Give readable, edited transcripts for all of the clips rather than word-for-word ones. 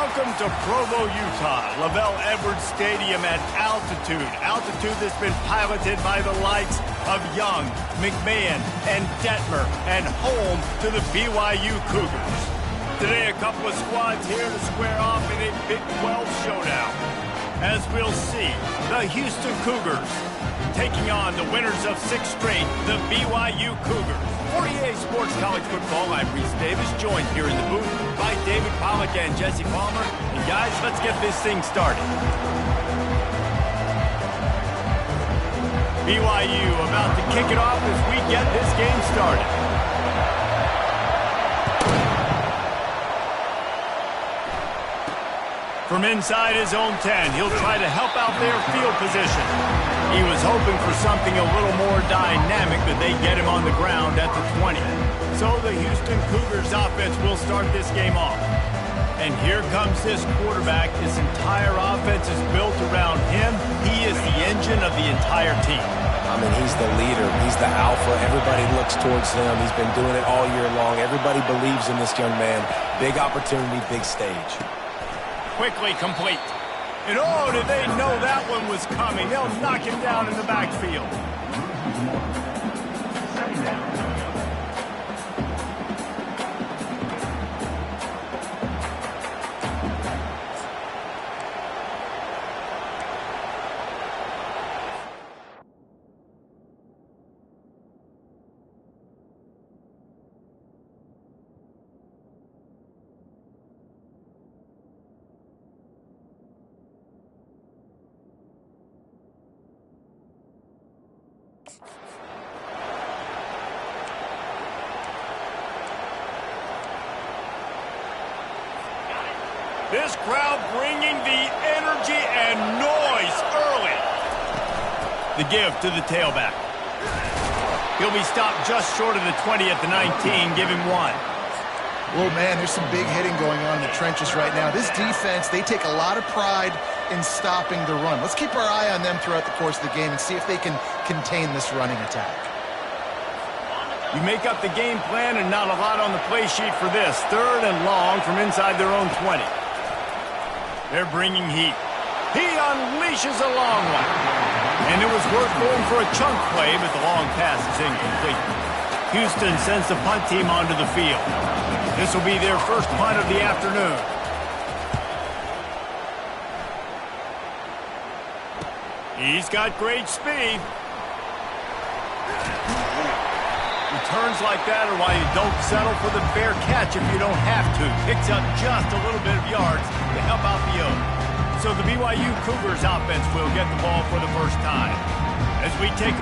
Welcome to Provo, Utah, Lavelle Edwards Stadium at altitude. Altitude that's been piloted by the likes of Young, McMahon, and Detmer, and home to the BYU Cougars. Today, a couple of squads here to square off in a Big 12 showdown. As we'll see, the Houston Cougars taking on the winners of 6 straight, the BYU Cougars. For EA Sports College Football, I'm Reese Davis, joined here in the booth by David Pollack and Jesse Palmer. And guys, let's get this thing started. BYU about to kick it off as we get this game started. From inside his own 10, he'll try to help out their field position. He was hoping for something a little more dynamic, but they get him on the ground at the 20. So the Houston Cougars offense will start this game off. And here comes this quarterback. This entire offense is built around him. He is the engine of the entire team. I mean, he's the leader. He's the alpha. Everybody looks towards him. He's been doing it all year long. Everybody believes in this young man. Big opportunity, big stage. Quickly complete. And oh, did they know that one was coming? They'll knock him down in the backfield. This crowd bringing the energy and noise early. The give to the tailback. He'll be stopped just short of the 20 at the 19. Give him 1. Well, man, there's some big hitting going on in the trenches right now. This defense, they take a lot of pride in stopping the run. Let's keep our eye on them throughout the course of the game and see if they can contain this running attack. You make up the game plan and not a lot on the play sheet for this. 3rd and long from inside their own 20. They're bringing heat. He unleashes a long one. And it was worth going for a chunk play, but the long pass is incomplete. Houston sends the punt team onto the field. This will be their first punt of the afternoon. He's got great speed. Returns like that are why you don't settle for the fair catch if you don't have to. Picks up just a little bit of yards to help out the O. So the BYU Cougars offense will get the ball for the first time. As we take...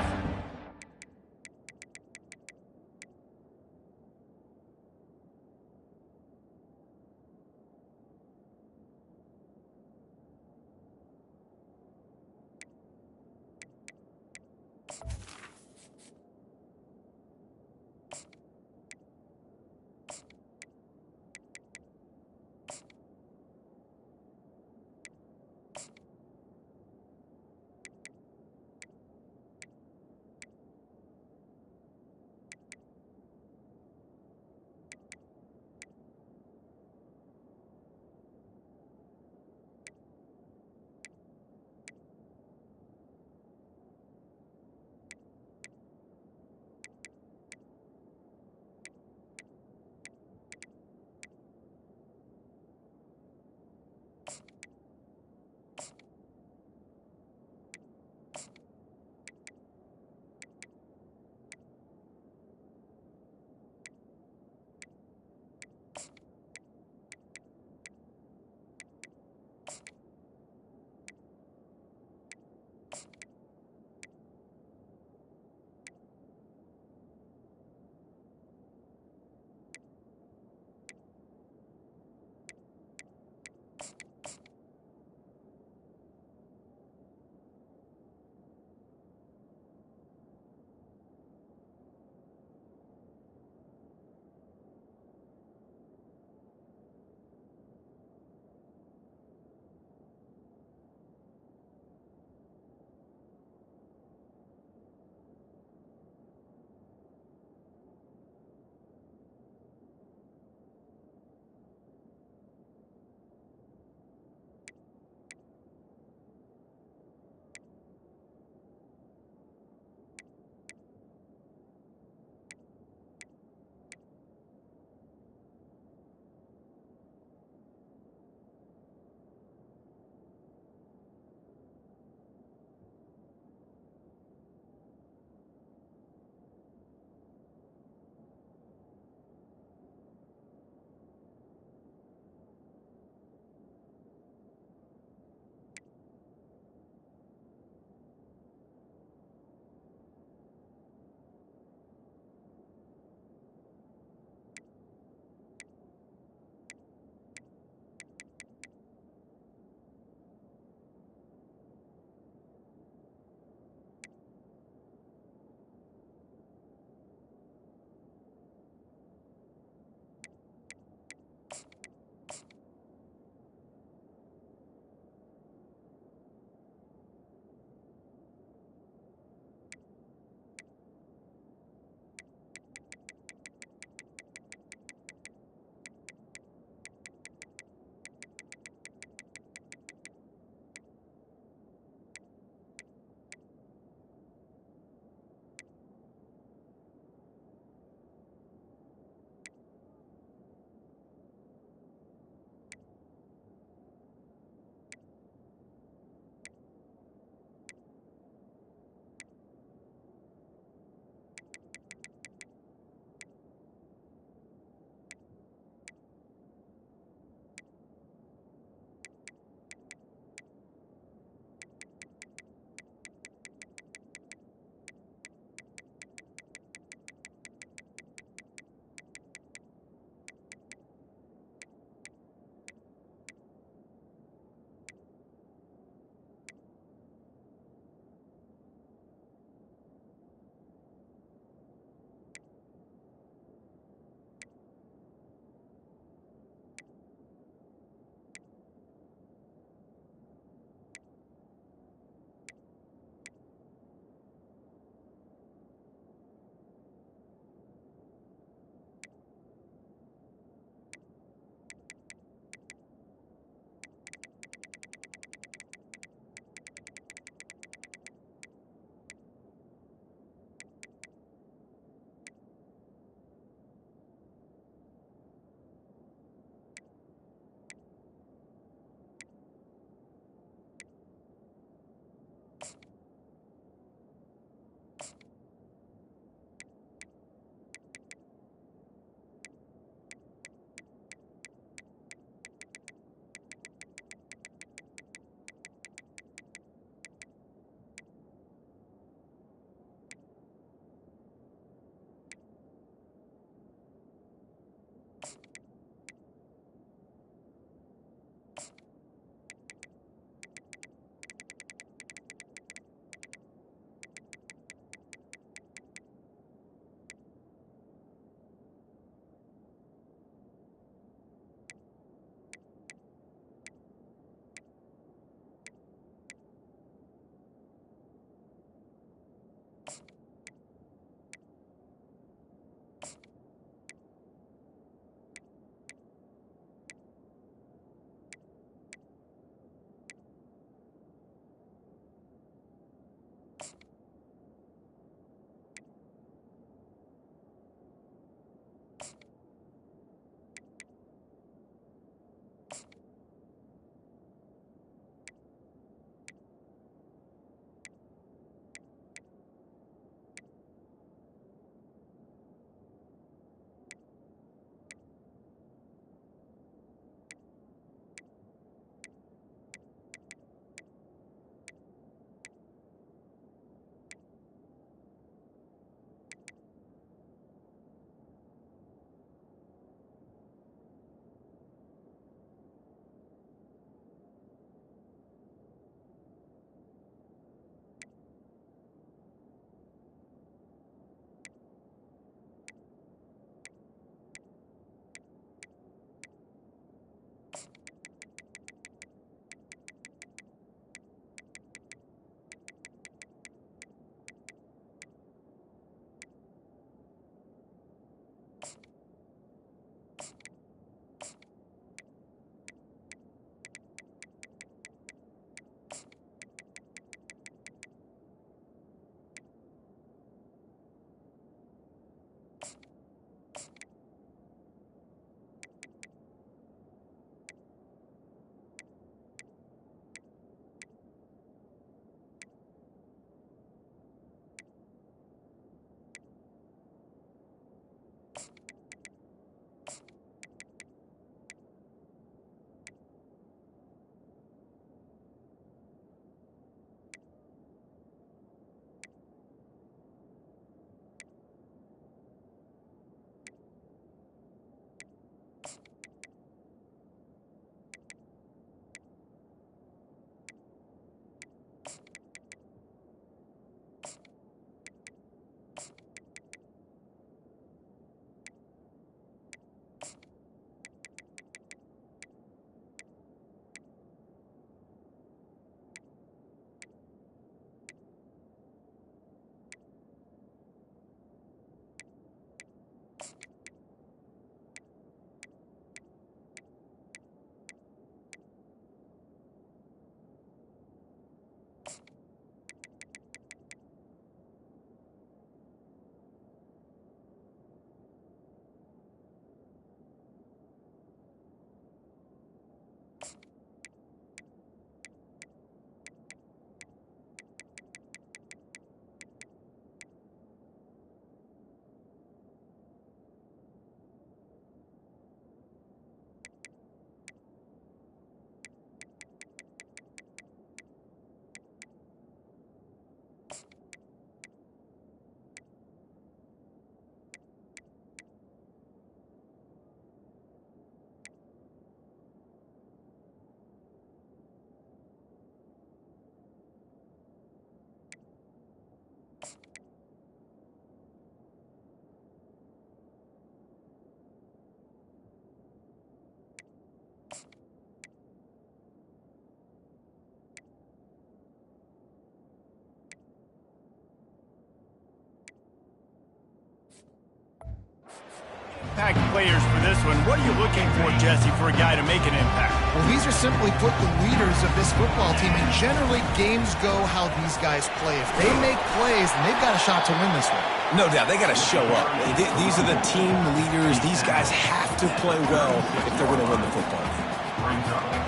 impact players for this one. What are you looking for, Jesse, for a guy to make an impact? Well, these are simply put the leaders of this football team, and generally games go how these guys play. If they make plays, then they've got a shot to win this one. No doubt, they got to show up. These are the team leaders. These guys have to play well if they're going to win the football game.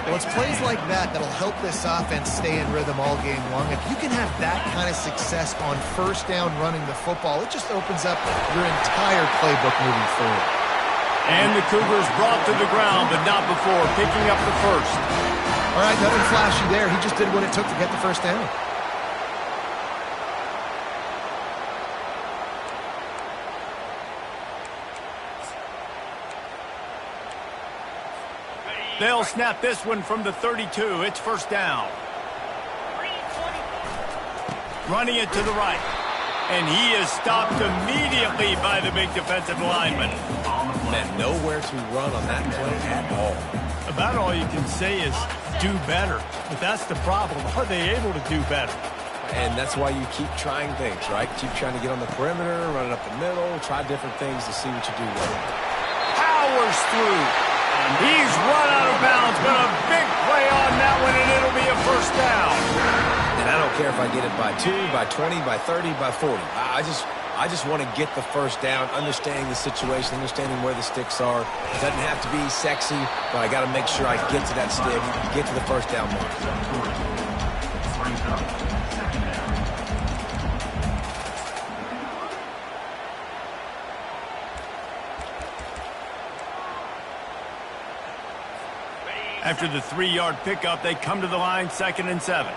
Well, it's plays like that that'll help this offense stay in rhythm all game long. If you can have that kind of success on first down running the football, it just opens up your entire playbook moving forward. And the Cougars brought to the ground, but not before picking up the first. All right, nothing flashy there. He just did what it took to get the first down. They'll snap this one from the 32. It's first down. Running it to the right. And he is stopped immediately by the big defensive lineman. Man, nowhere to run on that play at all. About all you can say is do better. But that's the problem. Are they able to do better? And that's why you keep trying things, right? Keep trying to get on the perimeter, run it up the middle, try different things to see what you do well. Powers through. He's run out of bounds, but a big play on that one, and it'll be a first down. And I don't care if I get it by 2, by 20, by 30, by 40. I just want to get the first down, understanding the situation, understanding where the sticks are. It doesn't have to be sexy, but I got to make sure I get to that stick, get to the first down mark. After the 3-yard pickup, they come to the line, 2nd and 7.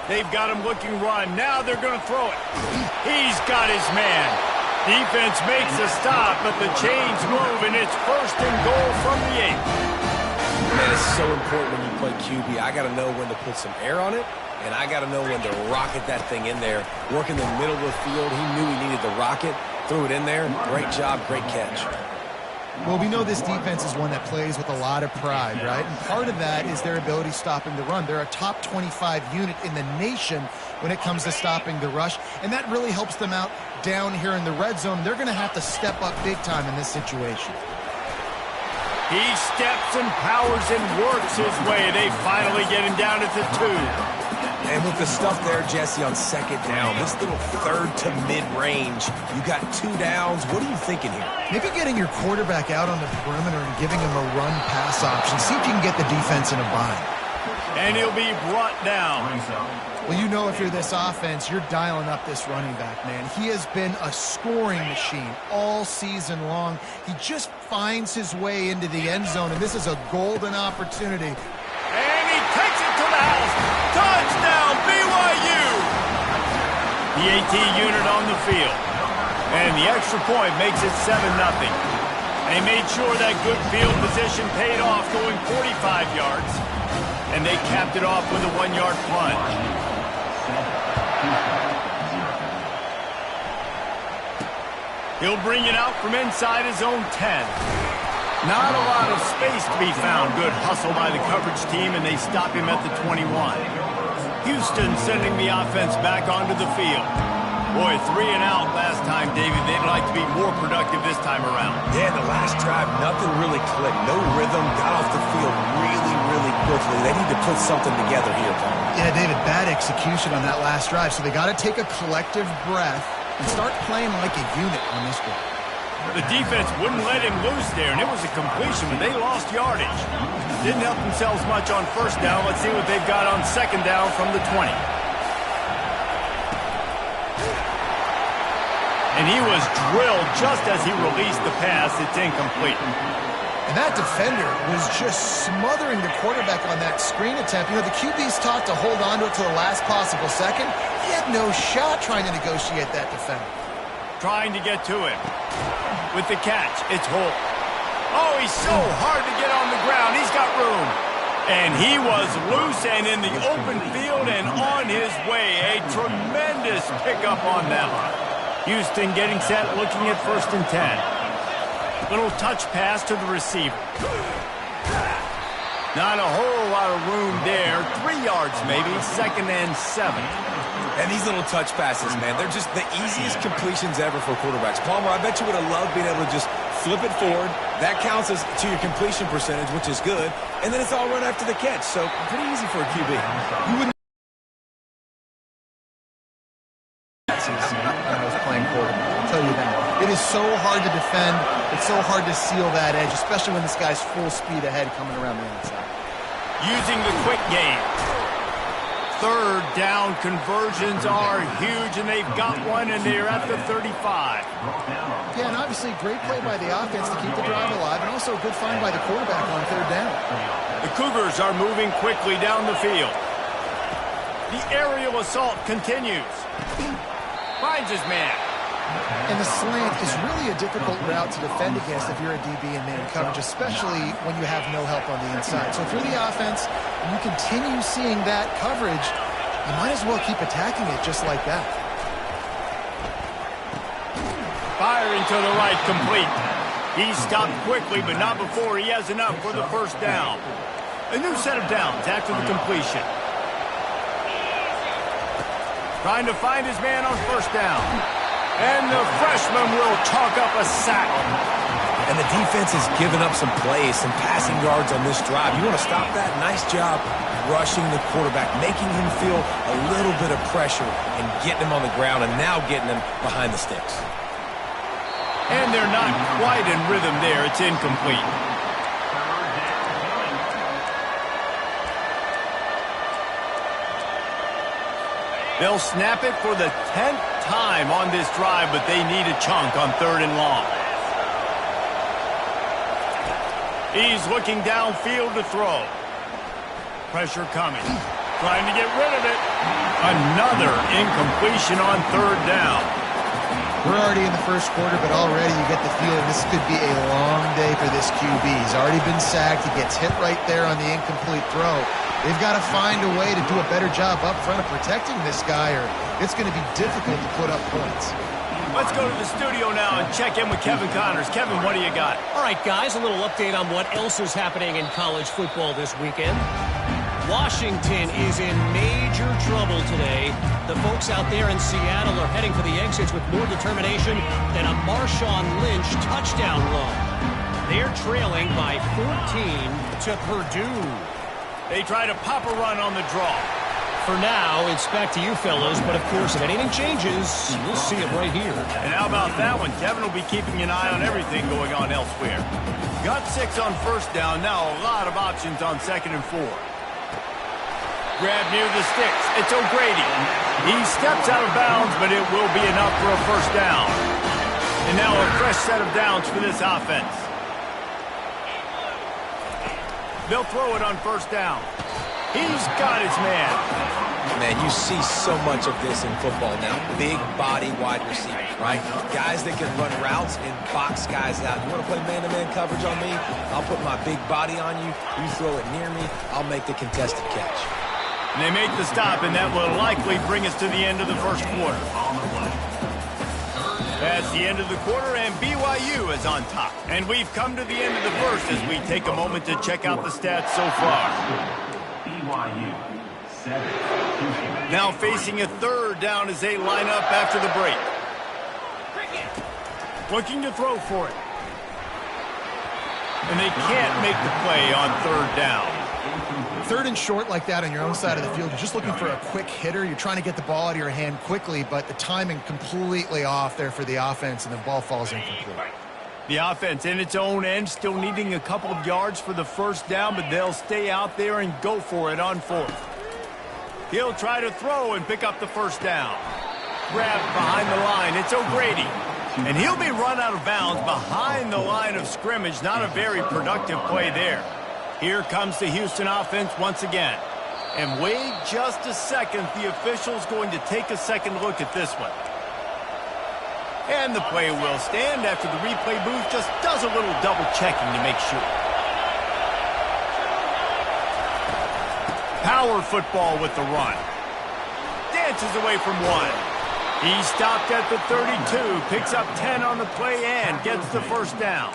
They've got him looking run. Now they're going to throw it. He's got his man. Defense makes a stop, but the chains move, and it's 1st and goal from the 8. Man, it's so important when you play QB. I got to know when to put some air on it, and I got to know when to rocket that thing in there. Work in the middle of the field. He knew he needed the rocket. Threw it in there. Great job, great catch. Well, we know this defense is one that plays with a lot of pride, right? And part of that is their ability stopping the run. They're a top 25 unit in the nation when it comes to stopping the rush, and that really helps them out down here in the red zone. They're going to have to step up big time in this situation. He steps and powers and works his way. They finally get him down at the 2. And with the stuff there, Jesse, on 2nd down, this little 3rd to mid-range, you got 2 downs. What are you thinking here? Maybe getting your quarterback out on the perimeter and giving him a run-pass option. See if you can get the defense in a bind. And he'll be brought down. Well, you know if you're this offense, you're dialing up this running back, man. He has been a scoring machine all season long. He just finds his way into the end zone, and this is a golden opportunity. And he takes it to the house. Touchdown, BYU! The AT unit on the field. And the extra point makes it 7-0. They made sure that good field position paid off, going 45 yards. And they capped it off with a 1-yard plunge. He'll bring it out from inside his own 10. Not a lot of space to be found. Good hustle by the coverage team, and they stop him at the 21. Houston sending the offense back onto the field. Boy, 3 and out last time, David. They'd like to be more productive this time around. Yeah, the last drive, nothing really clicked. No rhythm, got off the field really, really quickly. They need to put something together here, Paul. Yeah, David, bad execution on that last drive, so they got to take a collective breath and start playing like a unit on this one. The defense wouldn't let him loose there, and it was a completion, but they lost yardage. Didn't help themselves much on 1st down. Let's see what they've got on 2nd down from the 20. And he was drilled just as he released the pass. It's incomplete. And that defender was just smothering the quarterback on that screen attempt. You know, the QB's taught to hold on to it to the last possible second. He had no shot trying to negotiate that defender. Trying to get to him. With the catch, it's Holt. Oh, he's so hard to get on the ground. He's got room. And he was loose and in the open field and on his way. A tremendous pickup on that one. Houston getting set, looking at 1st and 10. Little touch pass to the receiver. Not a whole lot of room there. 3 yards maybe, 2nd and 7. And these little touch passes, man, they're just the easiest completions ever for quarterbacks. Palmer, I bet you would have loved being able to just flip it forward. That counts as to your completion percentage, which is good. And then it's all run after the catch. So pretty easy for a QB. You wouldn't when I was playing quarterback. I'll tell you that. It is so hard to defend. It's so hard to seal that edge, especially when this guy's full speed ahead coming around the inside. Using the quick game. Third down conversions are huge, and they've got one, and they're at the 35. Yeah, and obviously great play by the offense to keep the drive alive, and also a good find by the quarterback on third down. The Cougars are moving quickly down the field. The aerial assault continues. Finds his man. And the slant is really a difficult route to defend against if you're a DB in man coverage, especially when you have no help on the inside. So if you're the offense and you continue seeing that coverage, you might as well keep attacking it just like that. Firing to the right, complete. He stopped quickly, but not before he has enough for the first down. A new set of downs after the completion. Trying to find his man on first down. And the freshman will chalk up a sack. And the defense has given up some plays, some passing yards on this drive. You want to stop that? Nice job rushing the quarterback, making him feel a little bit of pressure and getting him on the ground and now getting him behind the sticks. And they're not quite in rhythm there. It's incomplete. They'll snap it for the 10th time on this drive, but they need a chunk on third and long. He's looking downfield to throw. Pressure coming. Trying to get rid of it. Another incompletion on third down. We're already in the first quarter, but already you get the feeling this could be a long day for this QB. He's already been sacked. He gets hit right there on the incomplete throw. They've got to find a way to do a better job up front of protecting this guy, or it's going to be difficult to put up points. Let's go to the studio now and check in with Kevin Connors. Kevin, what do you got? All right, guys, a little update on what else is happening in college football this weekend. Washington is in major trouble today. The folks out there in Seattle are heading for the exits with more determination than a Marshawn Lynch touchdown run. They're trailing by 14 to Purdue. They try to pop a run on the draw. For now, it's back to you fellows, but of course, if anything changes, we'll see it right here. And how about that one? Kevin will be keeping an eye on everything going on elsewhere. Got 6 on first down, now a lot of options on second and 4. Grab near the sticks. It's O'Grady. He steps out of bounds, but it will be enough for a first down. And now a fresh set of downs for this offense. They'll throw it on first down. He's got his man. Man, you see so much of this in football now. Big body wide receivers, right? Guys that can run routes and box guys out. You want to play man-to-man coverage on me? I'll put my big body on you. You throw it near me, I'll make the contested catch. And they make the stop, and that will likely bring us to the end of the first quarter. That's the end of the quarter, and BYU is on top. And we've come to the end of the first as we take a moment to check out the stats so far. BYU, 7. Now facing a third down as they line up after the break. Looking to throw for it. And they can't make the play on third down. Third and short like that on your own side of the field, you're just looking for a quick hitter. You're trying to get the ball out of your hand quickly, but the timing completely off there for the offense, and the ball falls incomplete. The offense in its own end still needing a couple of yards for the first down, but they'll stay out there and go for it on fourth. He'll try to throw and pick up the first down. Grabbed behind the line. It's O'Grady. And he'll be run out of bounds behind the line of scrimmage. Not a very productive play there. Here comes the Houston offense once again. And wait just a second. The official's going to take a second look at this one. And the play will stand after the replay booth just does a little double checking to make sure. Power football with the run. Dances away from one. He stopped at the 32, picks up 10 on the play and gets the first down.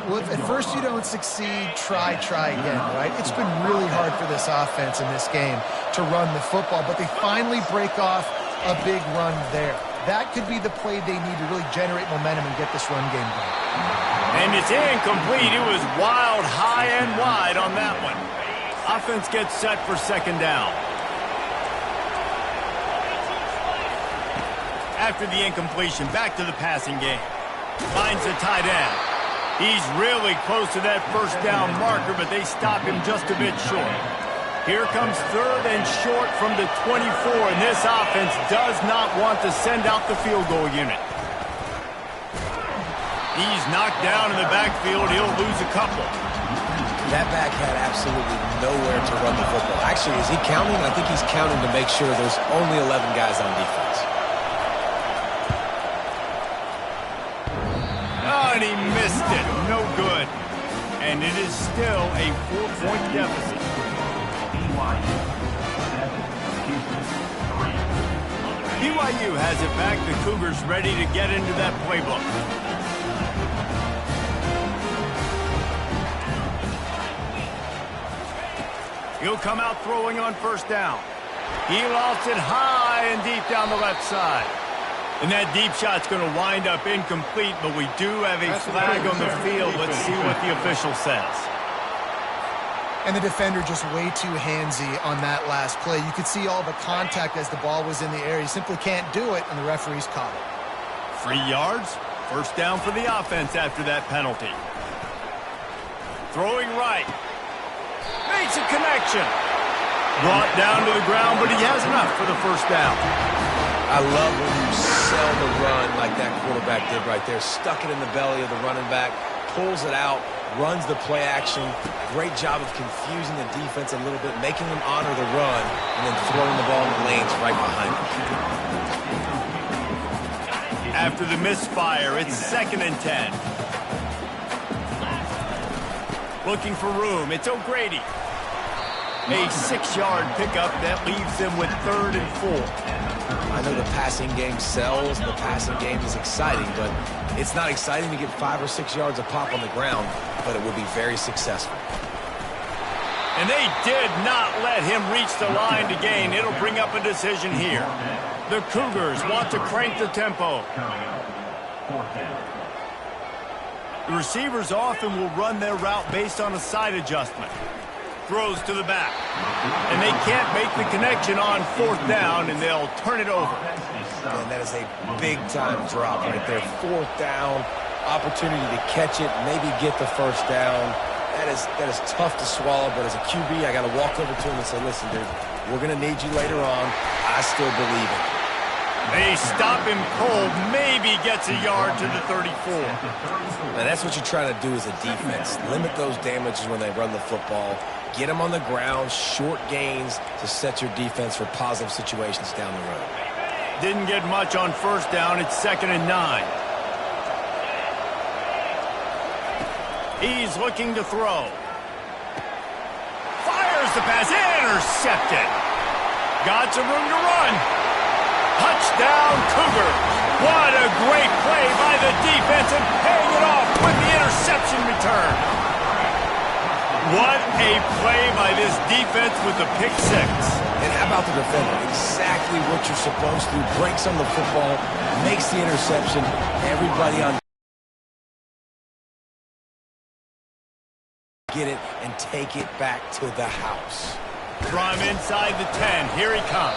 Well, if at first you don't succeed, try again, right? It's been really hard for this offense in this game to run the football, but they finally break off a big run there. That could be the play they need to really generate momentum and get this run game going. And it's incomplete. It was wild, high and wide on that one. Offense gets set for second down. After the incompletion, back to the passing game. Finds the tight end. He's really close to that first down marker, but they stop him just a bit short. Here comes third and short from the 24, and this offense does not want to send out the field goal unit. He's knocked down in the backfield. He'll lose a couple. That back had absolutely nowhere to run the football. Actually, is he counting? I think he's counting to make sure there's only 11 guys on defense. Oh, and he missed it. No good. And it is still a 4-point deficit. BYU has it back. The Cougars ready to get into that playbook. He'll come out throwing on first down. He lost it high and deep down the left side. And that deep shot's going to wind up incomplete, but we do have a flag on the field. Let's see what the official says. And the defender just way too handsy on that last play. You could see all the contact as the ball was in the air. He simply can't do it, and the referee's caught it. 3 yards. First down for the offense after that penalty. Throwing right. Makes a connection. Brought down to the ground, but he has enough for the first down. I love when you sell the run like that quarterback did right there. Stuck it in the belly of the running back, pulls it out, runs the play action. Great job of confusing the defense a little bit, making them honor the run, and then throwing the ball in the lanes right behind them. After the misfire, it's 2nd and 10. Looking for room. It's O'Grady. A 6-yard pickup that leaves them with 3rd and 4. I know the passing game sells, the passing game is exciting, but it's not exciting to get 5 or 6 yards a pop on the ground, but it will be very successful. And they did not let him reach the line to gain. It'll bring up a decision here. The Cougars want to crank the tempo. The receivers often will run their route based on a side adjustment. Throws to the back. And they can't make the connection on 4th down, and they'll turn it over. And that is a big-time drop right there. 4th down, opportunity to catch it, maybe get the first down. That is tough to swallow, but as a QB, I got to walk over to him and say, listen, dude, we're going to need you later on. I still believe it. They stop him cold, maybe gets a yard to the 34. Now, that's what you're trying to do as a defense. Limit those damages when they run the football. Get them on the ground, short gains to set your defense for positive situations down the road. Didn't get much on first down. It's 2nd and 9. He's looking to throw. Fires the pass. Intercepted. Got some room to run. Touchdown, Cougars. What a great play by the defense, and paying it off with the interception return. What a play by this defense with the pick 6. And how about the defender? Exactly what you're supposed to. Breaks on the football, makes the interception. Everybody on get it and take it back to the house. From inside the 10, here he comes.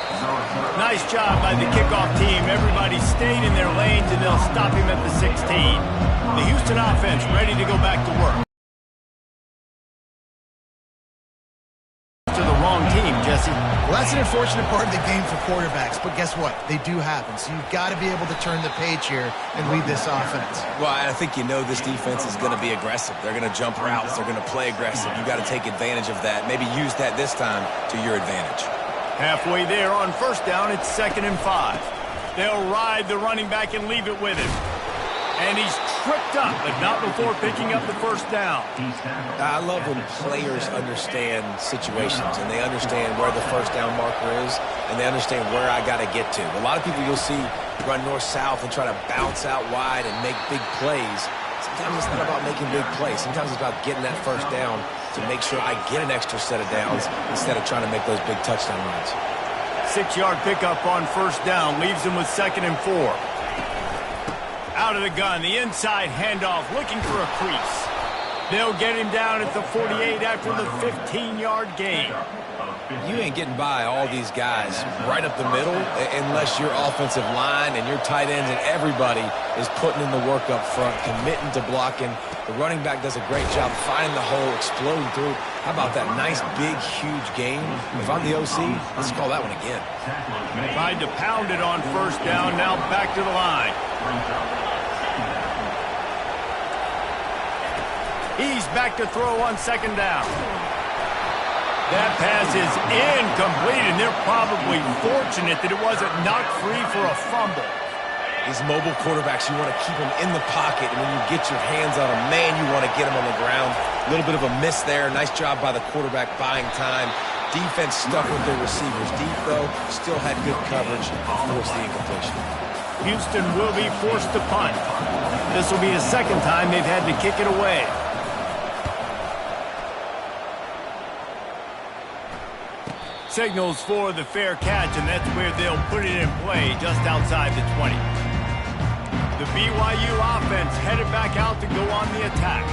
Nice job by the kickoff team. Everybody stayed in their lanes, and they'll stop him at the 16. The Houston offense ready to go back to work. To the wrong team, Jesse. Well, that's an unfortunate part of the game for quarterbacks, but guess what? They do happen, so you've got to be able to turn the page here and lead this offense. Well, I think you know this defense is going to be aggressive. They're going to jump routes. They're going to play aggressive. You've got to take advantage of that. Maybe use that this time to your advantage. Halfway there on first down, it's 2nd and 5. They'll ride the running back and leave it with him. And he's tripped up, but not before picking up the first down. I love when players understand situations and they understand where the first down marker is and they understand where I got to get to. A lot of people you'll see run north-south and try to bounce out wide and make big plays. Sometimes it's not about making big plays. Sometimes it's about getting that first down to make sure I get an extra set of downs instead of trying to make those big touchdown runs. 6-yard pickup on first down leaves them with 2nd and 4. Out of the gun, the inside handoff, looking for a crease. They'll get him down at the 48 after the 15-yard gain. You ain't getting by all these guys right up the middle unless your offensive line and your tight ends and everybody is putting in the work up front, committing to blocking. The running back does a great job finding the hole, exploding through. How about that nice, big, huge game? If I'm the OC, let's call that one again. Tried to pound it on first down, now back to the line. He's back to throw on 2nd down. That pass is incomplete, and they're probably fortunate that it wasn't knocked free for a fumble. These mobile quarterbacks, you want to keep them in the pocket, and when you get your hands on them, man, you want to get them on the ground. A little bit of a miss there. Nice job by the quarterback buying time. Defense stuck with their receivers deep, though. Still had good coverage. Forced the incompletion. Houston will be forced to punt. This will be the 2nd time they've had to kick it away. Signals for the fair catch, and that's where they'll put it in play, just outside the 20. The BYU offense headed back out to go on the attack.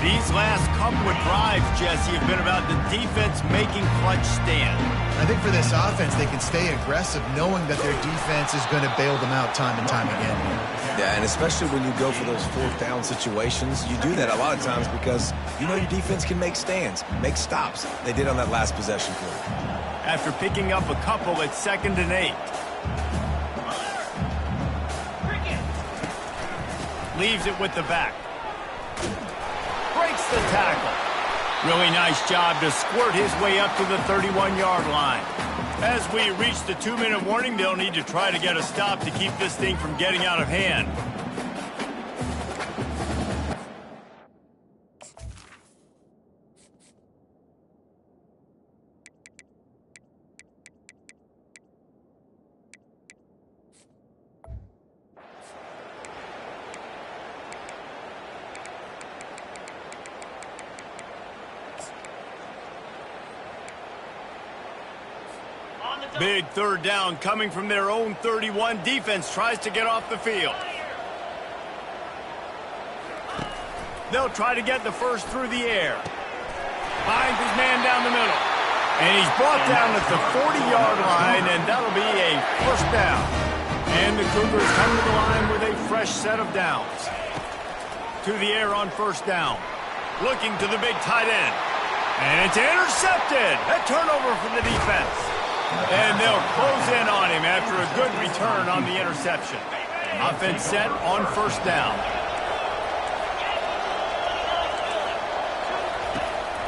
These last couple of drives, Jesse, have been about the defense making clutch stand. I think for this offense, they can stay aggressive knowing that their defense is going to bail them out time and time again. Yeah, and especially when you go for those 4th down situations, you do that a lot of times because you know your defense can make stands, make stops. They did on that last possession for you. After picking up a couple at 2nd and 8. Leaves it with the back. Breaks the tackle. Really nice job to squirt his way up to the 31-yard line. As we reach the 2-minute warning, they'll need to try to get a stop to keep this thing from getting out of hand. Big 3rd down coming from their own 31. Defense tries to get off the field. They'll try to get the first through the air. Finds his man down the middle. And he's brought down at the 40-yard line, and that'll be a 1st down. And the Cougars come to the line with a fresh set of downs. To the air on 1st down. Looking to the big tight end. And it's intercepted. A turnover for the defense. And they'll close in on him after a good return on the interception. Offense set on 1st down.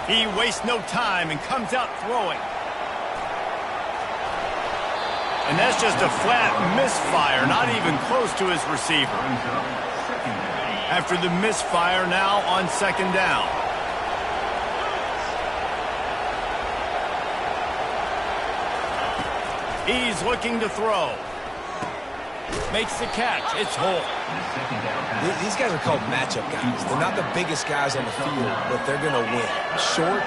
He wastes no time and comes out throwing. And that's just a flat misfire, not even close to his receiver. After the misfire, now on 2nd down. He's looking to throw. Makes the catch. It's Holt. These guys are called matchup guys. They're not the biggest guys on the field, but they're going to win. Short,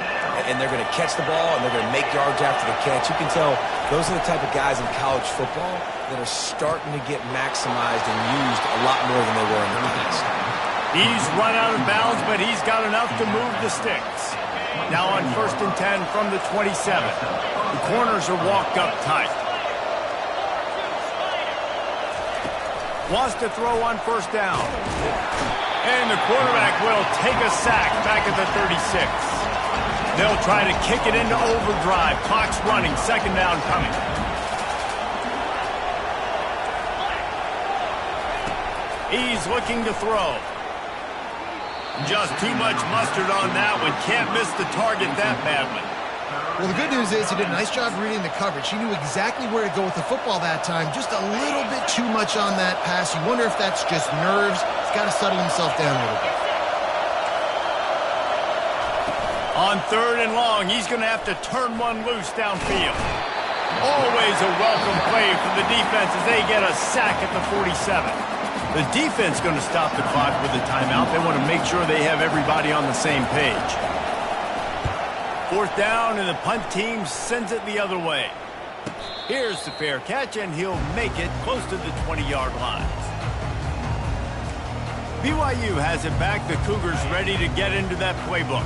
and they're going to catch the ball, and they're going to make yards after the catch. You can tell those are the type of guys in college football that are starting to get maximized and used a lot more than they were in the past. He's run out of bounds, but he's got enough to move the sticks. Now on 1st and 10 from the 27. The corners are walked up tight. Wants to throw on 1st down. And the quarterback will take a sack back at the 36. They'll try to kick it into overdrive. Clock's running. 2nd down coming. He's looking to throw. Just too much mustard on that one. Can't miss the target that badly. Well, the good news is he did a nice job reading the coverage. He knew exactly where to go with the football that time. Just a little bit too much on that pass. You wonder if that's just nerves. He's got to settle himself down a little bit. On 3rd and long, he's going to have to turn one loose downfield. Always a welcome play for the defense as they get a sack at the 47. The defense going to stop the clock with a timeout. They want to make sure they have everybody on the same page. 4th down, and the punt team sends it the other way. Here's the fair catch, and he'll make it close to the 20-yard line. BYU has it back. The Cougars ready to get into that playbook.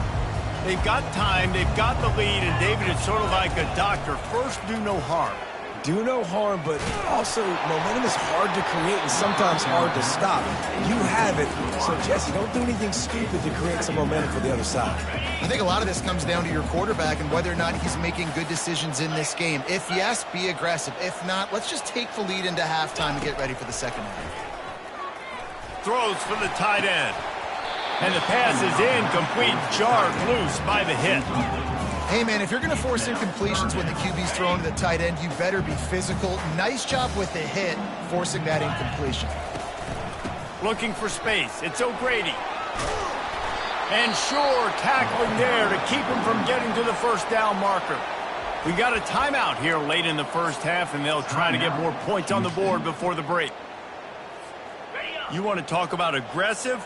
They've got time, they've got the lead, and David, it's sort of like a doctor. First, do no harm. Do no harm, but also momentum is hard to create and sometimes hard to stop. You have it, so Jesse, don't do anything stupid to create some momentum for the other side. I think a lot of this comes down to your quarterback and whether or not he's making good decisions in this game. If yes, be aggressive. If not, let's just take the lead into halftime and get ready for the second half. Throws for the tight end. And the pass is incomplete, jarred loose by the hit. Hey, man, if you're going to force incompletions when the QB's thrown to the tight end, you better be physical. Nice job with the hit, forcing that incompletion. Looking for space. It's O'Grady. And sure, tackling there to keep him from getting to the first down marker. We got a timeout here late in the first half, and they'll try to get more points on the board before the break. You want to talk about aggressive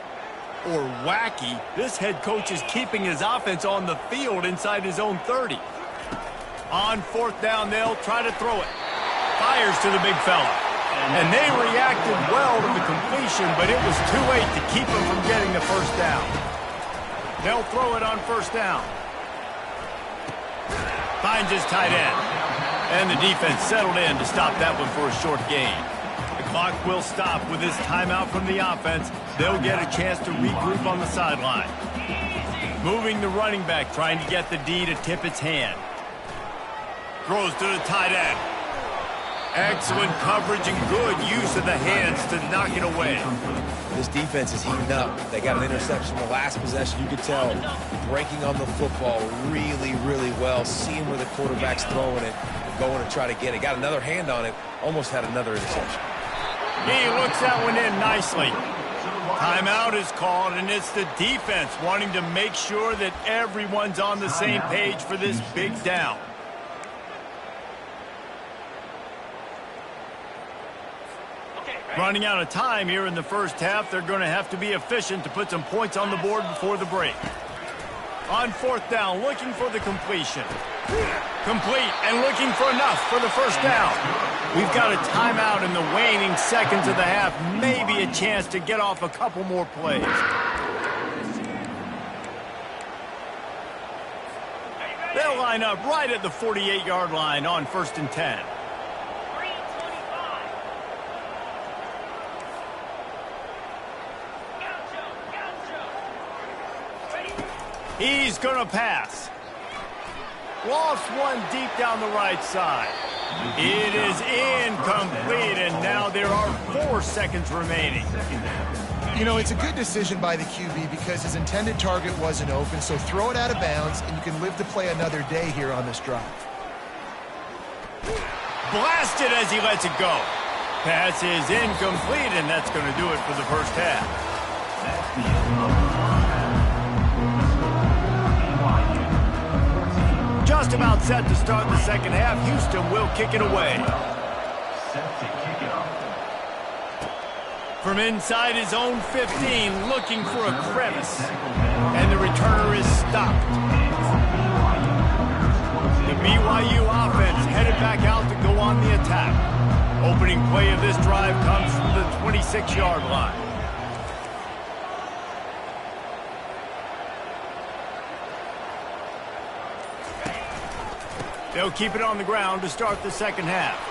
or wacky? This head coach is keeping his offense on the field inside his own 30. On fourth down, they'll try to throw it. Fires to the big fella. And they reacted well to the completion, but it was too late to keep him from getting the first down. They'll throw it on first down. Finds his tight end. And the defense settled in to stop that one for a short gain. The clock will stop with this timeout from the offense. They'll get a chance to regroup on the sideline. Moving the running back, trying to get the D to tip its hand. Throws to the tight end. Excellent coverage and good use of the hands to knock it away. This defense is heating up. They got an interception the last possession. You could tell breaking on the football really, really well, seeing where the quarterback's throwing it, going to try to get it. Got another hand on it, almost had another interception. He looks that one in nicely. Timeout is called, and it's the defense wanting to make sure that everyone's on the same page for this big down. Running out of time here in the first half. They're going to have to be efficient to put some points on the board before the break. On fourth down, looking for the completion. Complete, and looking for enough for the first down. We've got a timeout in the waning seconds of the half. Maybe a chance to get off a couple more plays. They'll line up right at the 48-yard line on 1st and 10. He's going to pass. Lost one deep down the right side. It is incomplete, and now there are 4 seconds remaining. You know, it's a good decision by the QB because his intended target wasn't open, so throw it out of bounds, and you can live to play another day here on this drive. Blasted as he lets it go. Pass is incomplete, and that's going to do it for the first half. Just about set to start the second half. Houston will kick it away. From inside his own 15, looking for a crevice. And the returner is stopped. The BYU offense headed back out to go on the attack. Opening play of this drive comes from the 26-yard line. They'll keep it on the ground to start the second half.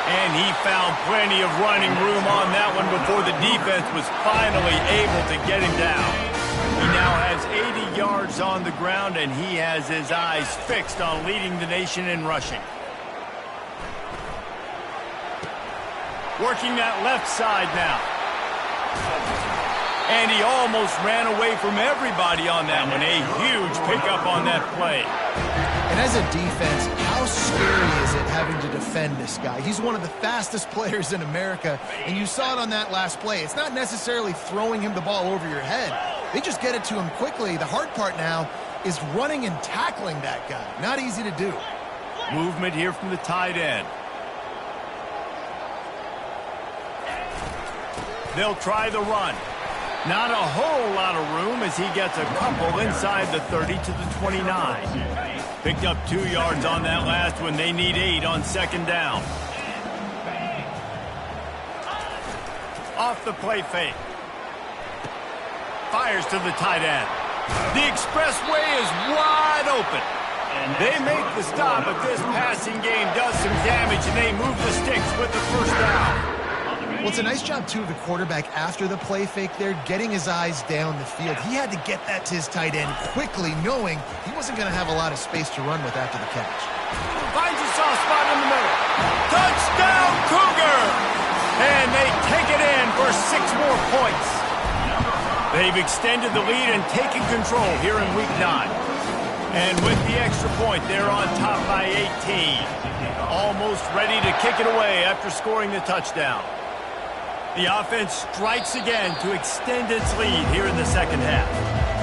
And he found plenty of running room on that one before the defense was finally able to get him down. He now has 80 yards on the ground, and he has his eyes fixed on leading the nation in rushing. Working that left side now. And he almost ran away from everybody on that one. A huge pickup on that play. And as a defense, how scary is it having to defend this guy? He's one of the fastest players in America, and you saw it on that last play. It's not necessarily throwing him the ball over your head. They just get it to him quickly. The hard part now is running and tackling that guy. Not easy to do. Movement here from the tight end. They'll try the run. Not a whole lot of room as he gets a couple inside the 30 to the 29. Picked up 2 yards on that last one. They need 8 on second down. Off the play fake. Fires to the tight end. The expressway is wide open. They make the stop, but this passing game does some damage, and they move the sticks with the first down. Well, it's a nice job, too, of the quarterback after the play fake there, getting his eyes down the field. He had to get that to his tight end quickly, knowing he wasn't going to have a lot of space to run with after the catch. Finds a soft spot in the middle. Touchdown, Cougar! And they take it in for 6 more points. They've extended the lead and taken control here in Week 9. And with the extra point, they're on top by 18. Almost ready to kick it away after scoring the touchdown. The offense strikes again to extend its lead here in the second half.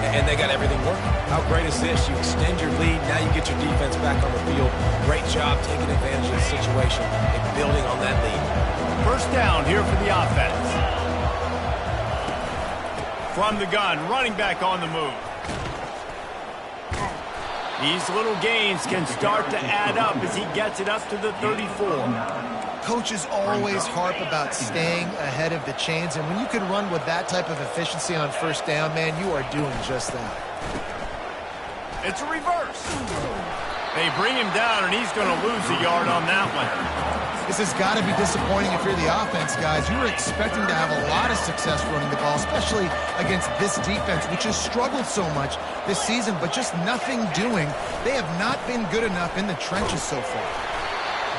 And they got everything working. How great is this? You extend your lead, now you get your defense back on the field. Great job taking advantage of the situation and building on that lead. First down here for the offense. From the gun, running back on the move. These little gains can start to add up as he gets it up to the 34. Coaches always harp about staying ahead of the chains, and when you can run with that type of efficiency on first down, man, you are doing just that. It's a reverse. They bring him down, and he's going to lose a yard on that one. This has got to be disappointing if you're the offense, guys. You were expecting to have a lot of success running the ball, especially against this defense, which has struggled so much this season, but just nothing doing. They have not been good enough in the trenches so far.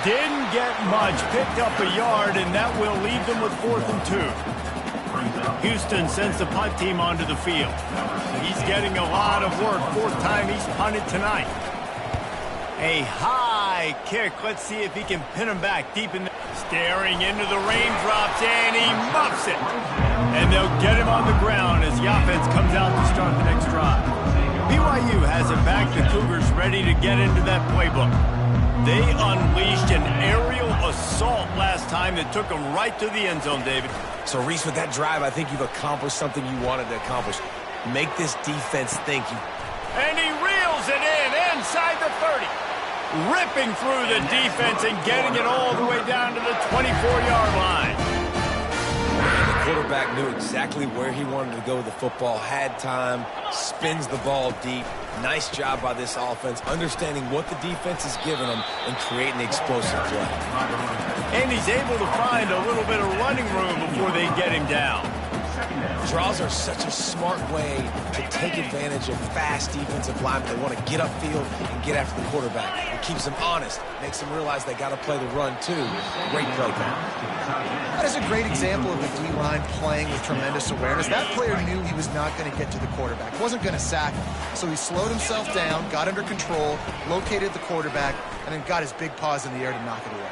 Didn't get much, picked up a yard, and that will leave them with 4th and 2. Houston sends the punt team onto the field. He's getting a lot of work, 4th time he's punted tonight. A high kick. Let's see if he can pin him back deep in the... Staring into the raindrops, and he muffs it. And they'll get him on the ground as the offense comes out to start the next drive. BYU has it back. The Cougars ready to get into that playbook. They unleashed an aerial assault last time that took them right to the end zone, David. So, Reese, with that drive, I think you've accomplished something you wanted to accomplish. Make this defense think. And he reels it in inside the 30. Ripping through the defense and getting it all the way down to the 24-yard line. And the quarterback knew exactly where he wanted to go with the football, had time, spins the ball deep. Nice job by this offense, understanding what the defense is giving them and creating the explosive play. And he's able to find a little bit of running room before they get him down. Draws are such a smart way to take advantage of fast defensive linemen. They want to get upfield and get after the quarterback. It keeps them honest, makes them realize they got to play the run too. Great play call. That is a great example of the D-line playing with tremendous awareness. That player knew he was not going to get to the quarterback. Wasn't going to sack him. So he slowed himself down, got under control, located the quarterback, and then got his big paws in the air to knock it away.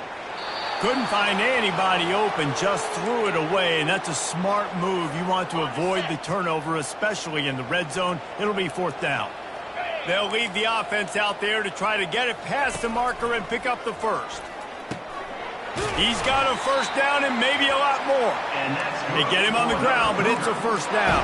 Couldn't find anybody open, just threw it away, and that's a smart move. You want to avoid the turnover, especially in the red zone. It'll be 4th down. They'll leave the offense out there to try to get it past the marker and pick up the first. He's got a first down and maybe a lot more. They get him on the ground, but it's a first down.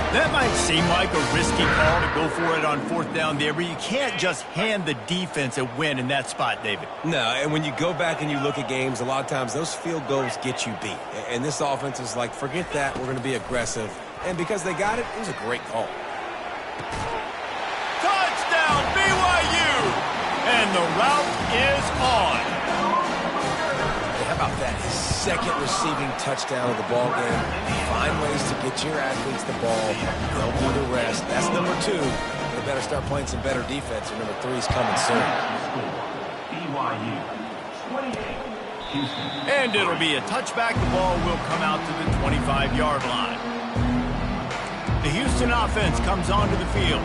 That might seem like a risky call to go for it on 4th down there, but you can't just hand the defense a win in that spot, David. No, and when you go back and you look at games, a lot of times those field goals get you beat. And this offense is like, forget that, we're going to be aggressive. And because they got it, it was a great call. Touchdown, BYU! And the route is on. How about that? His 2nd receiving touchdown of the ball game. Find ways to get your athletes the ball. They'll do the rest. That's number 2. They better start playing some better defense, or number 3 is coming soon. And it'll be a touchback. The ball will come out to the 25-yard line. The Houston offense comes onto the field.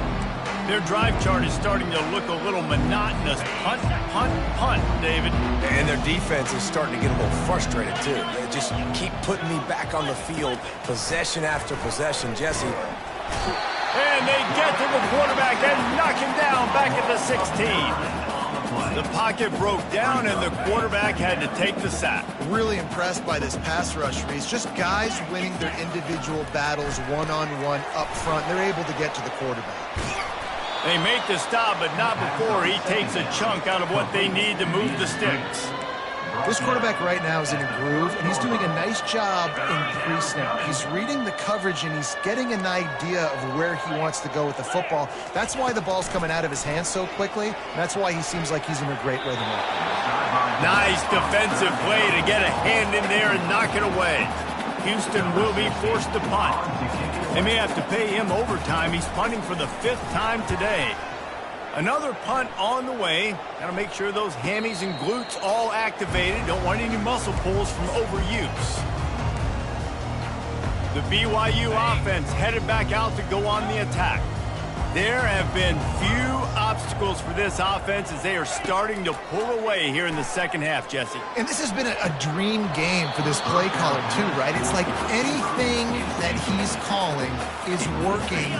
Their drive chart is starting to look a little monotonous. Punt, punt, punt, David. And their defense is starting to get a little frustrated, too. They just keep putting me back on the field, possession after possession. Jesse. And they get to the quarterback and knock him down back at the 16. The pocket broke down, and the quarterback had to take the sack. Really impressed by this pass rush, Reese. Just guys winning their individual battles one-on-one up front. They're able to get to the quarterback. They make the stop, but not before he takes a chunk out of what they need to move the sticks. This quarterback right now is in a groove, and he's doing a nice job in pre-snap. He's reading the coverage, and he's getting an idea of where he wants to go with the football. That's why the ball's coming out of his hands so quickly, and that's why he seems like he's in a great rhythm. Nice defensive play to get a hand in there and knock it away. Houston will be forced to punt. They may have to pay him overtime. He's punting for the 5th time today. Another punt on the way. Got to make sure those hammies and glutes all activated. Don't want any muscle pulls from overuse. The BYU offense headed back out to go on the attack. There have been few obstacles for this offense as they are starting to pull away here in the second half, Jesse. And this has been a dream game for this play caller too, right? It's like anything that he's calling is working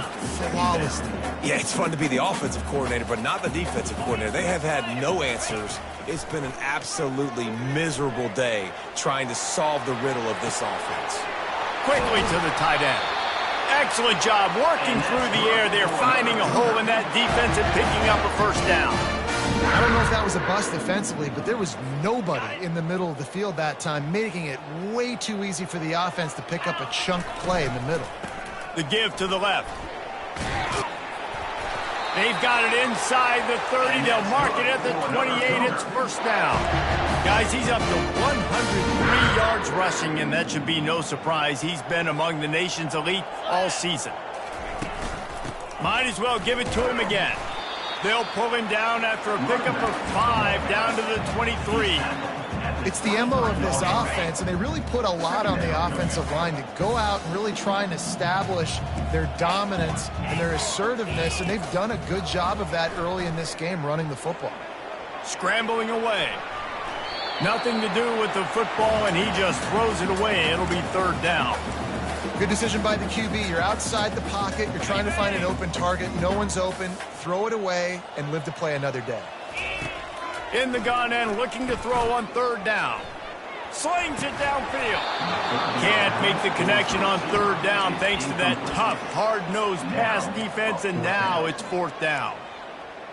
flawlessly. Yeah, it's fun to be the offensive coordinator, but not the defensive coordinator. They have had no answers. It's been an absolutely miserable day trying to solve the riddle of this offense. Quickly to the tight end. Excellent job working through the air there, finding a hole in that defense and picking up a first down. I don't know if that was a bust defensively, but there was nobody in the middle of the field that time, making it way too easy for the offense to pick up a chunk play in the middle. The give to the left. They've got it inside the 30. They'll mark it at the 28. It's first down. Guys, he's up to 103 yards rushing, and that should be no surprise. He's been among the nation's elite all season. Might as well give it to him again. They'll pull him down after a pickup of 5 down to the 23. It's the MO of this offense, and they really put a lot on the offensive line to go out and really try and establish their dominance and their assertiveness, and they've done a good job of that early in this game running the football. Scrambling away. Nothing to do with the football, and he just throws it away. It'll be third down. Good decision by the QB. You're outside the pocket. You're trying to find an open target. No one's open. Throw it away and live to play another day. In the gun and looking to throw on third down. Slings it downfield. Can't make the connection on third down thanks to that tough, hard-nosed pass defense, and now it's fourth down.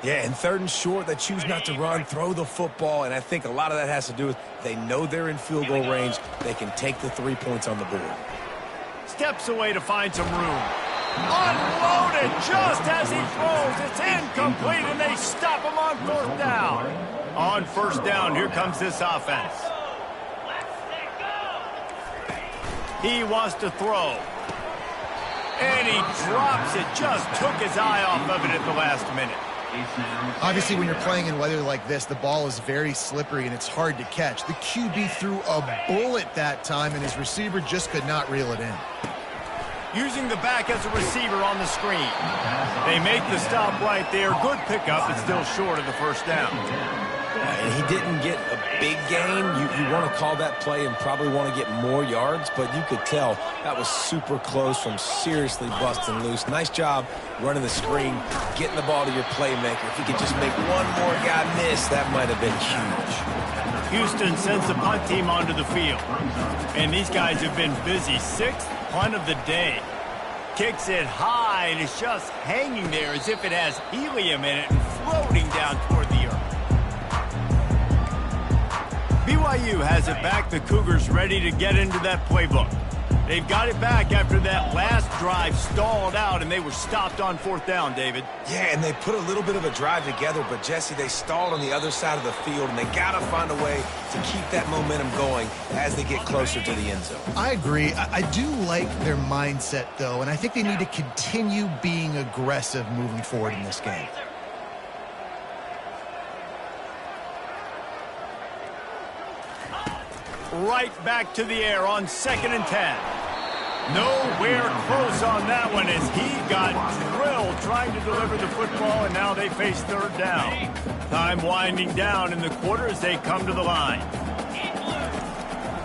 Yeah, and third and short, they choose not to run, throw the football, and I think a lot of that has to do with they know they're in field goal range. They can take the 3 points on the board. Steps away to find some room. Unloaded just as he throws. It's incomplete, and they stop him on fourth down. On first down, here comes this offense. He wants to throw. And he drops it. Just took his eye off of it at the last minute. Obviously, when you're playing in weather like this, the ball is very slippery and it's hard to catch. The QB threw a bullet that time, and his receiver just could not reel it in. Using the back as a receiver on the screen. They make the stop right there. Good pickup, but still short of the first down. And he didn't get a big gain. You want to call that play and probably want to get more yards, but you could tell that was super close from seriously busting loose. Nice job running the screen, getting the ball to your playmaker. If he could just make one more guy miss, that might have been huge. Houston sends the punt team onto the field. And these guys have been busy. 6th punt of the day. Kicks it high, and it's just hanging there as if it has helium in it and floating down toward the earth. BYU has it back. The Cougars ready to get into that playbook. They've got it back after that last drive stalled out, and they were stopped on fourth down, David. Yeah, and they put a little bit of a drive together, but, Jesse, they stalled on the other side of the field, and they got to find a way to keep that momentum going as they get closer to the end zone. I agree. I do like their mindset, though, and I think they need to continue being aggressive moving forward in this game. Right back to the air on 2nd and 10. Nowhere close on that one as he got drilled trying to deliver the football, and now they face third down. Time winding down in the quarter as they come to the line.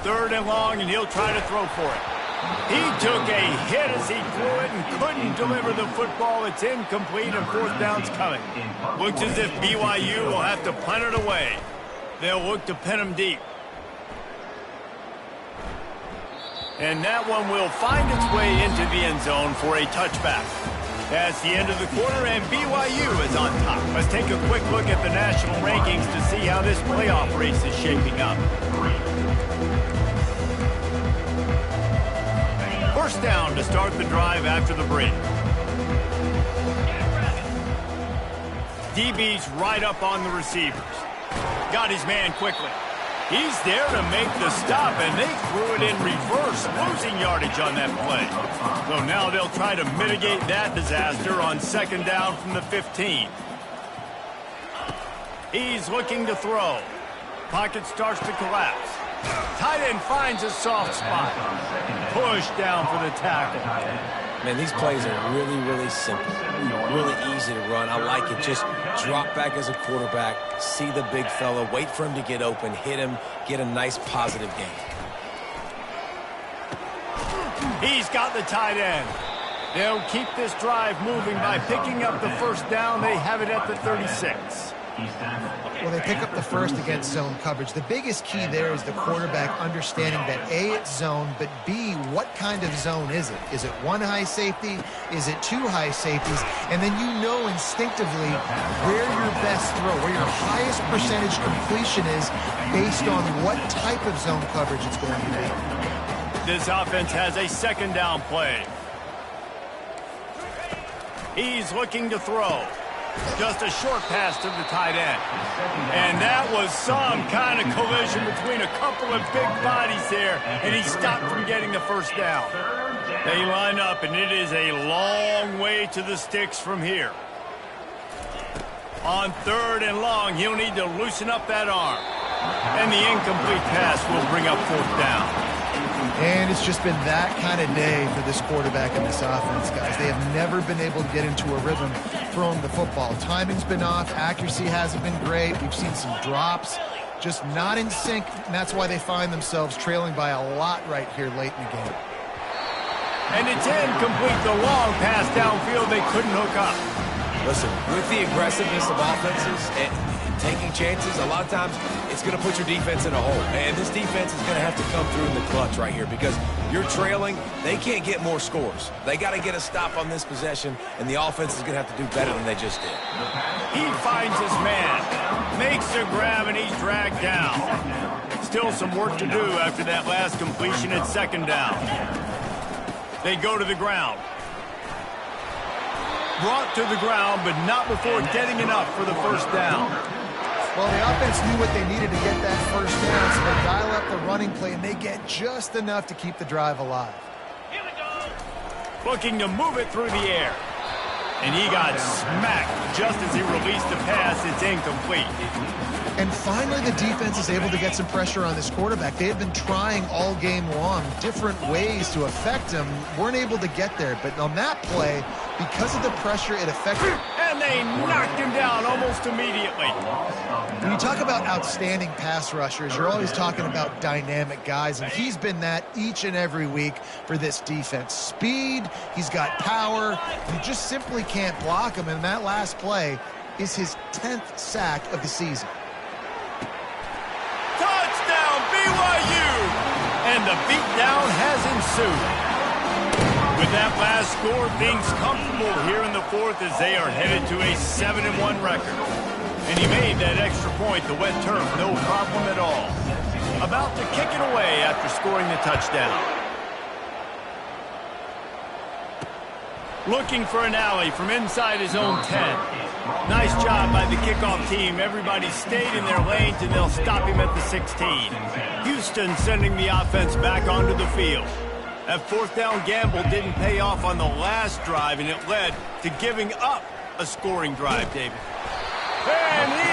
3rd and long, and he'll try to throw for it. He took a hit as he threw it and couldn't deliver the football. It's incomplete, and fourth down's coming. Looks as if BYU will have to punt it away. They'll look to pin him deep. And that one will find its way into the end zone for a touchback. That's the end of the quarter, and BYU is on top. Let's take a quick look at the national rankings to see how this playoff race is shaping up. First down to start the drive after the break. DB's right up on the receivers. Got his man quickly. He's there to make the stop, and they threw it in reverse, losing yardage on that play. So now they'll try to mitigate that disaster on second down from the 15. He's looking to throw. Pocket starts to collapse. Tight end finds a soft spot. Push down for the tackle. Man, these plays are really, really simple. Really easy to run. I like it. Just drop back as a quarterback, see the big fella, wait for him to get open, hit him, get a nice positive gain. He's got the tight end. They'll keep this drive moving by picking up the first down. They have it at the 36. Well, they pick up the first against zone coverage. The biggest key there is the quarterback understanding that A, it's zone, but B, what kind of zone is it? Is it one high safety? Is it two high safeties? And then you know instinctively where your best throw, where your highest percentage completion is based on what type of zone coverage it's going to be. This offense has a second down play. He's looking to throw. Just a short pass to the tight end. And that was some kind of collision between a couple of big bodies there, and he stopped from getting the first down. They line up, and it is a long way to the sticks from here. On third and long, he'll need to loosen up that arm. And the incomplete pass will bring up fourth down. And it's just been that kind of day for this quarterback and this offense, guys. They have never been able to get into a rhythm throwing the football. Timing's been off. Accuracy hasn't been great. We've seen some drops. Just not in sync, and that's why they find themselves trailing by a lot right here late in the game. And it's incomplete. The long pass downfield, they couldn't hook up. Listen, with the aggressiveness of offenses and taking chances, a lot of times it's going to put your defense in a hole. And this defense is going to have to come through in the clutch right here because you're trailing. They can't get more scores. They got to get a stop on this possession, and the offense is going to have to do better than they just did. He finds his man, makes the grab, and he's dragged down. Still some work to do after that last completion at second down. They go to the ground. Brought to the ground, but not before getting enough for the first down. Well, the offense knew what they needed to get that first down, so they dial up the running play, and they get just enough to keep the drive alive. Looking to move it through the air. And he got smacked just as he released the pass. It's incomplete. And finally, the defense is able to get some pressure on this quarterback. They have been trying all game long different ways to affect him. Weren't able to get there. But on that play, because of the pressure, it affected. And they knocked him down almost immediately. When you talk about outstanding pass rushers, you're always talking about dynamic guys. And he's been that each and every week for this defense. Speed, he's got power. You just simply can't block him. And that last play is his 10th sack of the season. Touchdown, BYU! And the beatdown has ensued. With that last score, things comfortable here in the fourth as they are headed to a 7-1 record. And he made that extra point, the wet turf, no problem at all. About to kick it away after scoring the touchdown. Looking for an alley from inside his own 10. Nice job by the kickoff team. Everybody stayed in their lanes, and they'll stop him at the 16. Houston sending the offense back onto the field. That fourth down gamble didn't pay off on the last drive, and it led to giving up a scoring drive, David. And he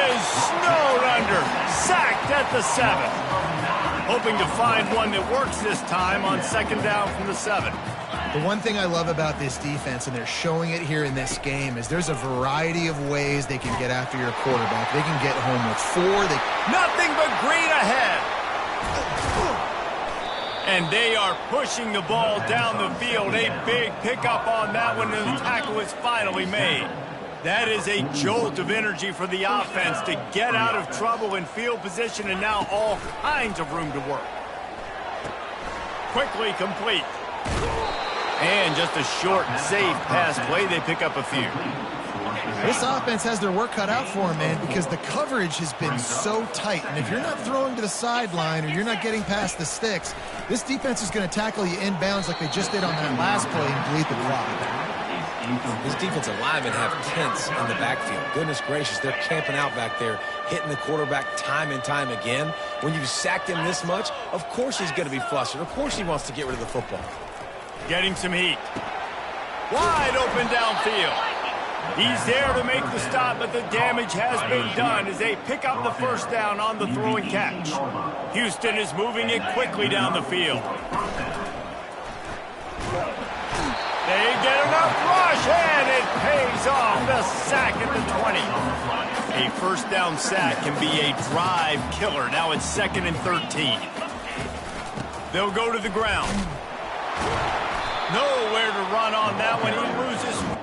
is snowed under, sacked at the 7. Hoping to find one that works this time on second down from the 7. The one thing I love about this defense, and they're showing it here in this game, is there's a variety of ways they can get after your quarterback. They can get home with 4. Nothing but green ahead. And they are pushing the ball down the field. A big pickup on that one, and the tackle is finally made. That is a jolt of energy for the offense to get out of trouble in field position, and now all kinds of room to work. Quickly complete. And just a short, safe pass play, they pick up a few. This offense has their work cut out for them, man, because the coverage has been so tight. And if you're not throwing to the sideline or you're not getting past the sticks, this defense is going to tackle you inbounds like they just did on that last play and bleed the clock. These defensive linemen have tents in the backfield. Goodness gracious, they're camping out back there, hitting the quarterback time and time again. When you've sacked him this much, of course he's going to be flustered. Of course he wants to get rid of the football. Getting some heat. Wide open downfield. He's there to make the stop, but the damage has been done as they pick up the first down on the throwing catch. Houston is moving it quickly down the field. They get enough rush, and it pays off. The sack at the 20. A first down sack can be a drive killer. Now it's 2nd and 13. They'll go to the ground. Nowhere to run on that one. He loses.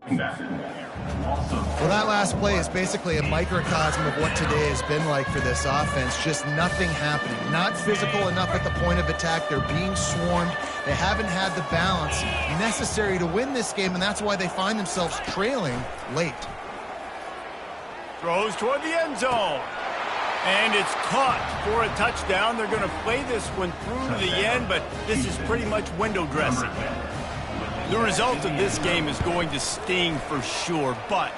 Well, that last play is basically a microcosm of what today has been like for this offense. Just nothing happening. Not physical enough at the point of attack. They're being swarmed. They haven't had the balance necessary to win this game, and that's why they find themselves trailing late. Throws toward the end zone. And it's caught for a touchdown. They're going to play this one through to the end, but this is pretty much window dressing. The result of this game is going to sting for sure, but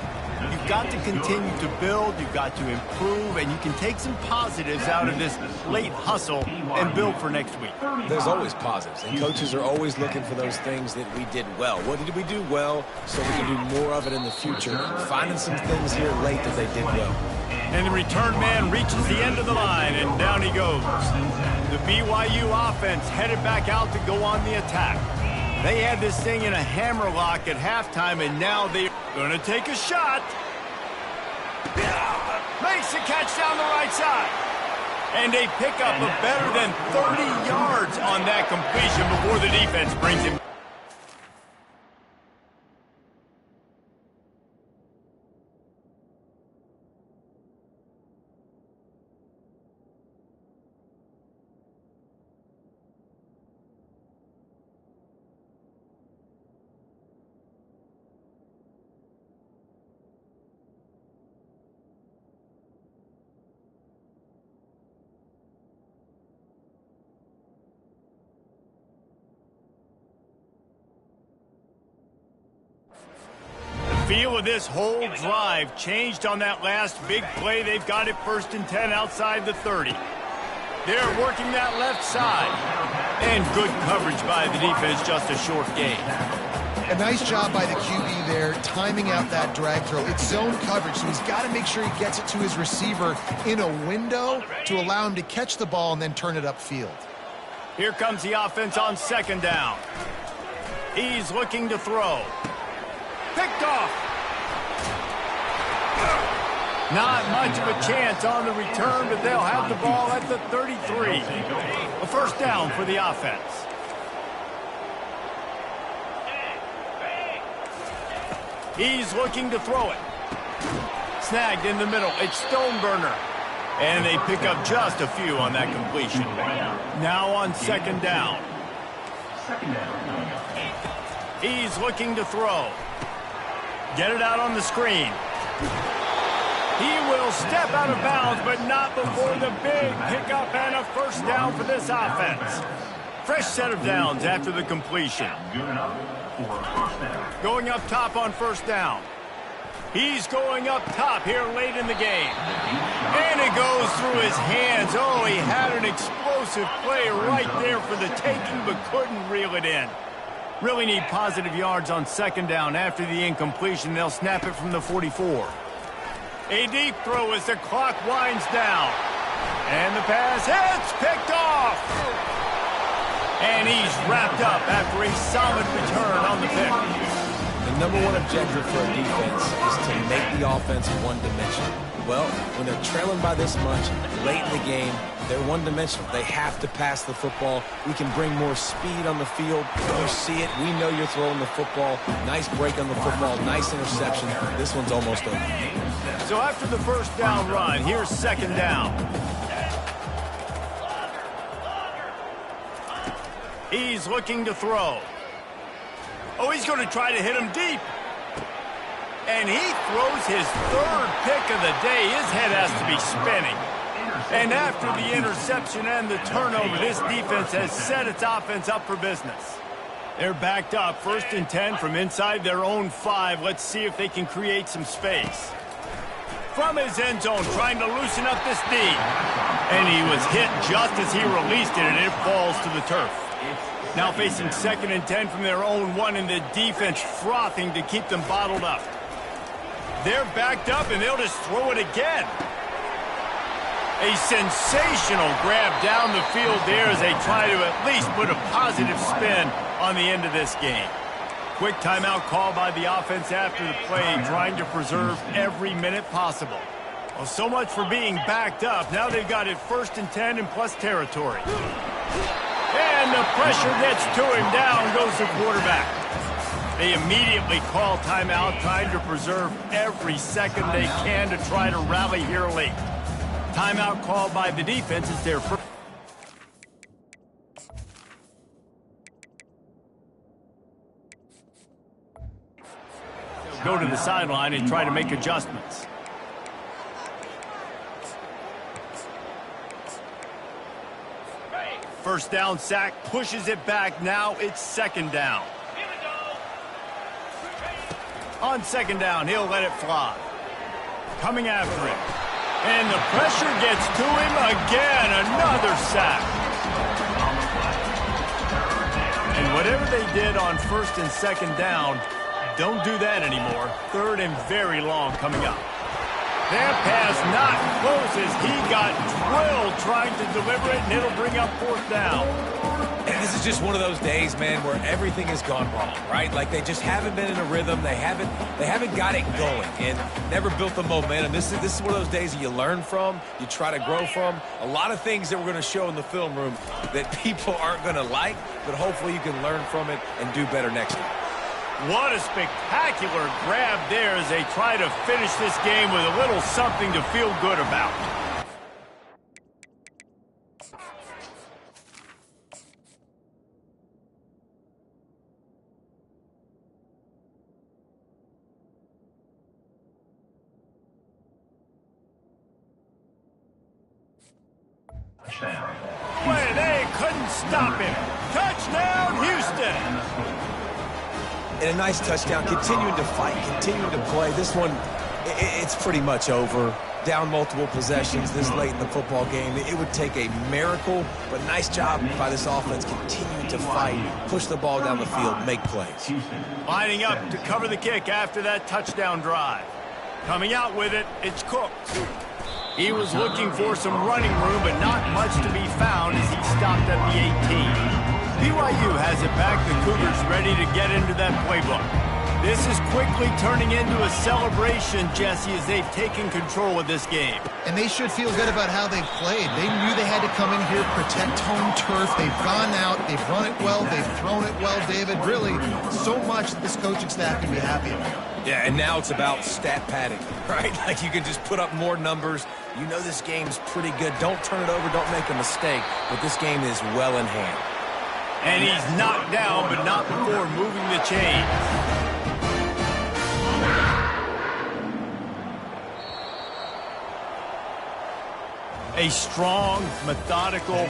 you've got to continue to build, you've got to improve, and you can take some positives out of this late hustle and build for next week. There's always positives, and coaches are always looking for those things that we did well. What did we do well so we can do more of it in the future? Finding some things here late that they did well. And the return man reaches the end of the line, and down he goes. The BYU offense headed back out to go on the attack. They had this thing in a hammerlock at halftime, and now they're going to take a shot. Makes the catch down the right side. And they pick up a better than 30 yards on that completion before the defense brings him. Feel of this whole drive changed on that last big play. They've got it 1st and 10 outside the 30. They're working that left side. And good coverage by the defense, just a short gain. A nice job by the QB there, timing out that drag throw. It's zone coverage, so he's got to make sure he gets it to his receiver in a window to allow him to catch the ball and then turn it upfield. Here comes the offense on 2nd down. He's looking to throw. Picked off. Not much of a chance on the return, but they'll have the ball at the 33. A 1st down for the offense. He's looking to throw it. Snagged in the middle. It's Stoneburner. And they pick up just a few on that completion. Now on 2nd down. He's looking to throw. Get it out on the screen. He will step out of bounds, but not before the big pickup and a 1st down for this offense. Fresh set of downs after the completion. Going up top on 1st down. He's going up top here late in the game. And it goes through his hands. Oh, he had an explosive play right there for the taking, but couldn't reel it in. Really need positive yards on 2nd down. After the incompletion, they'll snap it from the 44. A deep throw as the clock winds down. And the pass hits, picked off. And he's wrapped up after a solid return on the pick. The number one objective for a defense is to make the offense one-dimensional. Well, when they're trailing by this much, late in the game, they're one-dimensional. They have to pass the football. We can bring more speed on the field. You see it. We know you're throwing the football. Nice break on the football. Nice interception. This one's almost over. So after the 1st down run, here's 2nd down. He's looking to throw. Oh, he's going to try to hit him deep. And he throws his 3rd pick of the day. His head has to be spinning. And after the interception and the turnover, this defense has set its offense up for business. They're backed up 1st and 10 from inside their own 5. Let's see if they can create some space. From his end zone, trying to loosen up this D. And he was hit just as he released it, and it falls to the turf. Now facing 2nd and 10 from their own 1, and the defense frothing to keep them bottled up. They're backed up, and they'll just throw it again. A sensational grab down the field there as they try to at least put a positive spin on the end of this game. Quick timeout call by the offense after the play, trying to preserve every minute possible. Well, so much for being backed up. Now they've got it 1st and 10 and plus territory. And the pressure gets to him. Down goes the quarterback. They immediately call timeout, trying to preserve every second they can to try to rally here late. Timeout called by the defense is their first. They'll go to the sideline and try to make adjustments. First down sack, pushes it back. Now it's second down. On second down, he'll let it fly. Coming after it. And the pressure gets to him again. Another sack. And whatever they did on first and second down, don't do that anymore. Third and very long coming up. That pass not close as he got drilled trying to deliver it, and it'll bring up fourth down. And this is just one of those days, man, where everything has gone wrong, right? Like they just haven't been in a rhythm. They haven't got it going and never built the momentum. This is one of those days that you learn from, you try to grow from. A lot of things that we're going to show in the film room that people aren't going to like, but hopefully you can learn from it and do better next time. What a spectacular grab there as they try to finish this game with a little something to feel good about. Well, they couldn't stop him. Touchdown, Houston. And a nice touchdown, continuing to fight, continuing to play. This one, it's pretty much over. Down multiple possessions this late in the football game. It would take a miracle, but nice job by this offense continuing to fight, push the ball down the field, make plays. Lining up to cover the kick after that touchdown drive. Coming out with it, it's Cook. He was looking for some running room, but not much to be found as he stopped at the 18. BYU has it back. The Cougars ready to get into that playbook. This is quickly turning into a celebration, Jesse, as they've taken control of this game. And they should feel good about how they've played. They knew they had to come in here, protect home turf. They've gone out, they've run it well, they've thrown it well, David. Really, so much that this coaching staff can be happy about. Yeah, and now it's about stat padding, right? Like you can just put up more numbers. You know this game's pretty good. Don't turn it over, don't make a mistake, but this game is well in hand. And he's knocked down, but not before moving the chains. A strong, methodical,